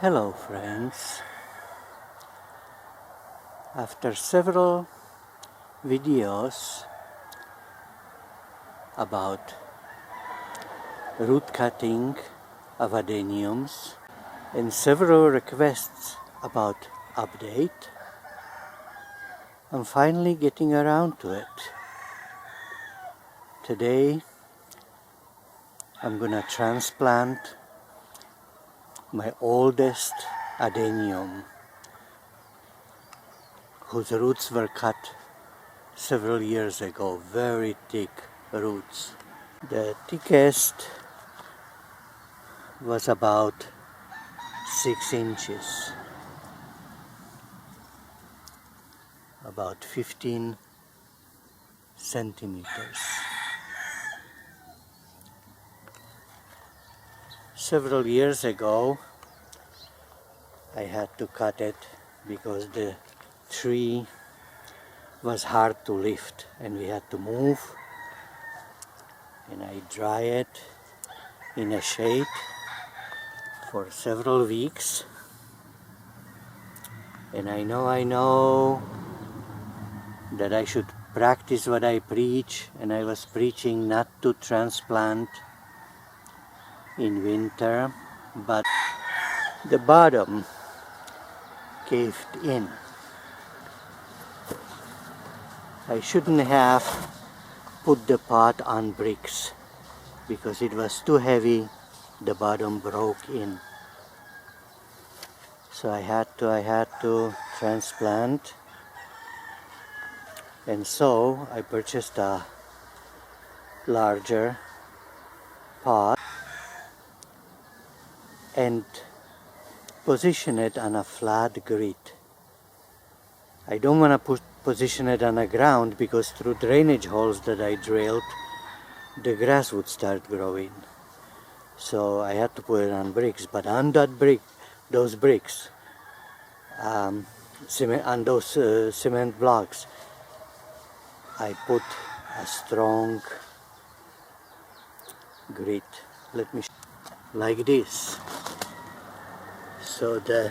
Hello friends, after several videos about root cutting of adeniums and several requests about update, I'm finally getting around to it. Today I'm gonna transplant my oldest adenium, whose roots were cut several years ago, very thick roots. The thickest was about 6 inches, about 15 centimeters. Several years ago I had to cut it because the tree was hard to lift and we had to move, and I dry it in a shade for several weeks. And I know that I should practice what I preach, and I was preaching not to transplant in winter, but the bottom caved in. I shouldn't have put the pot on bricks because it was too heavy, the bottom broke in. So I had to transplant, and so I purchased a larger pot and position it on a flat grit. I don't want to position it on the ground because through drainage holes that I drilled, the grass would start growing. So I had to put it on bricks, but on those bricks, cement blocks, I put a strong grit. Let me like this, so the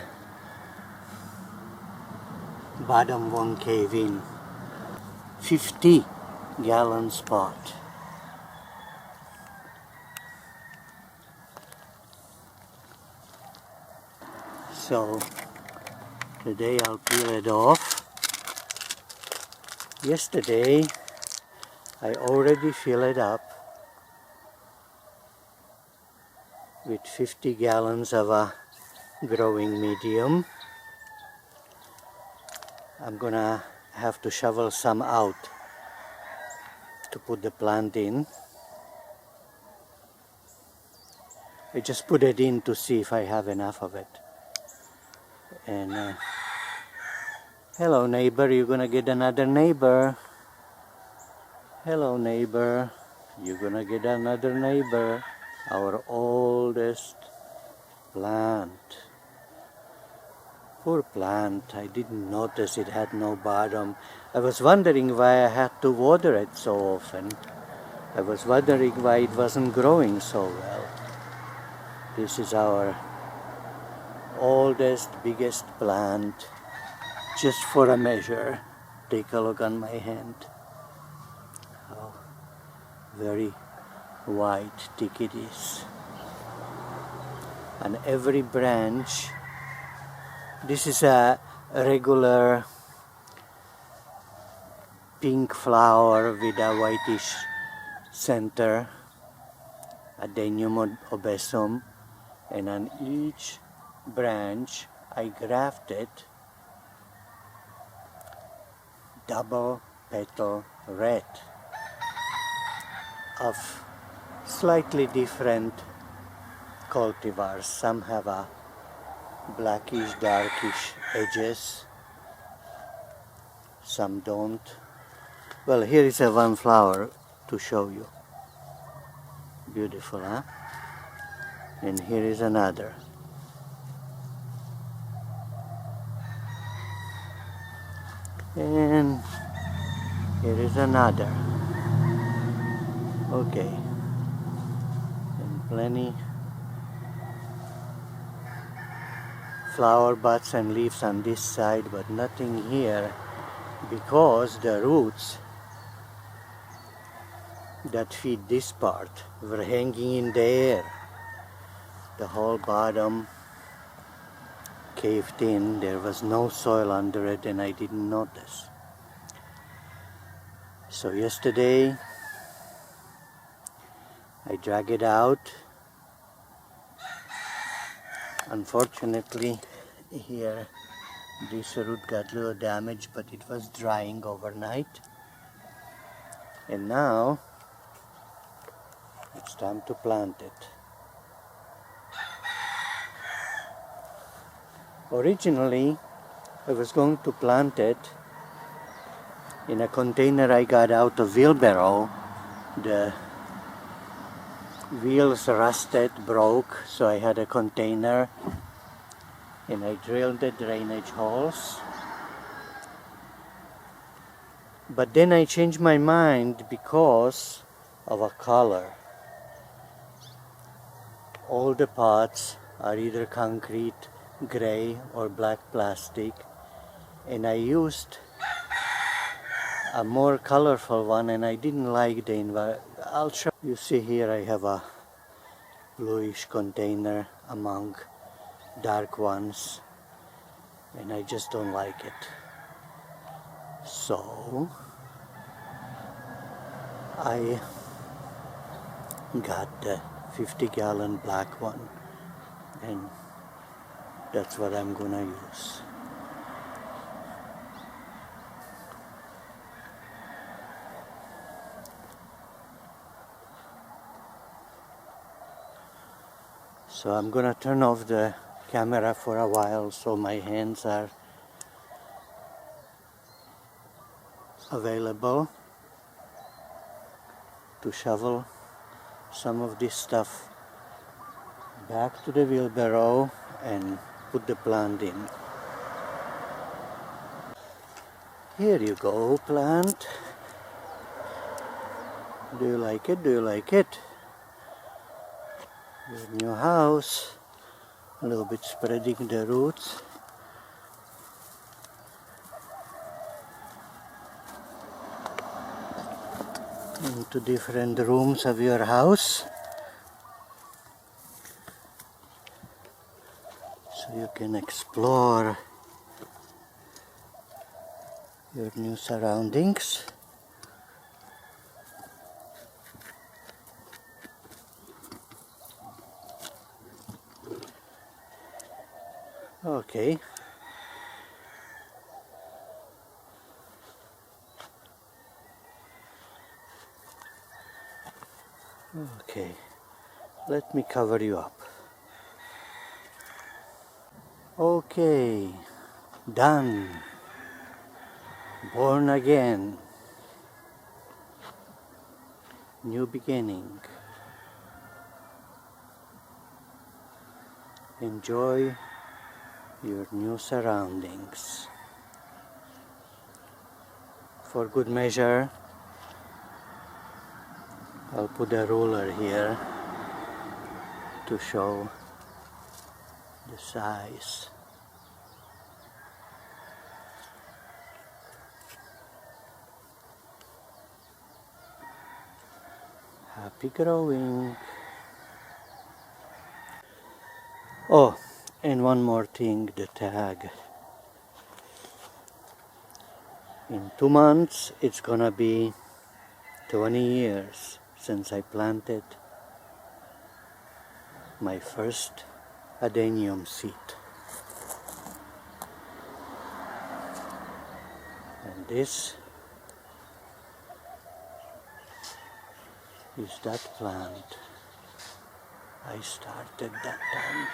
bottom won't cave in. 50-gallon pot. So today I'll peel it off. Yesterday I already filled it up with 50 gallons of a growing medium. I'm gonna have to shovel some out to put the plant in. I just put it in to see if I have enough of it. And hello neighbor, you're gonna get another neighbor. Hello neighbor, you're gonna get another neighbor. Our oldest plant. Poor plant, I didn't notice it had no bottom. I was wondering why I had to water it so often. I was wondering why it wasn't growing so well. This is our oldest, biggest plant. Just for a measure, take a look on my hand. How very white, thick it is. On every branch, this is a regular pink flower with a whitish center, Adenium obesum, and on each branch I grafted double petal red of slightly different cultivars. Some have a blackish, darkish edges, some don't. Well, here is a one flower to show you. Beautiful, huh? And here is another. And here is another. Okay. And plenty flower buds and leaves on this side, but nothing here because the roots that feed this part were hanging in the air. The whole bottom caved in. There was no soil under it and I didn't notice. So yesterday I dragged it out. Unfortunately here this root got a little damaged, but it was drying overnight. And now it's time to plant it. Originally I was going to plant it in a container I got out of wheelbarrow. The wheels rusted, broke, so I had a container and I drilled the drainage holes. But then I changed my mind because of a color. All the pots are either concrete, gray or black plastic, and I used a more colorful one and I didn't like the environment. I'll show you. See here I have a bluish container among dark ones and I just don't like it. So I got the 50-gallon black one and that's what I'm gonna use. So I'm gonna turn off the camera for a while so my hands are available to shovel some of this stuff back to the wheelbarrow and put the plant in. Here you go, plant. Do you like it? Do you like it? Your new house. A little bit spreading the roots. Into different rooms of your house. So you can explore your new surroundings. Okay. Okay. Let me cover you up. Okay. Done. Born again. New beginning. Enjoy your new surroundings. For good measure, I'll put a ruler here to show the size. Happy growing. Oh, and one more thing, the tag. In 2 months, it's gonna be 20 years since I planted my first Adenium seed. And this is that plant I started that time.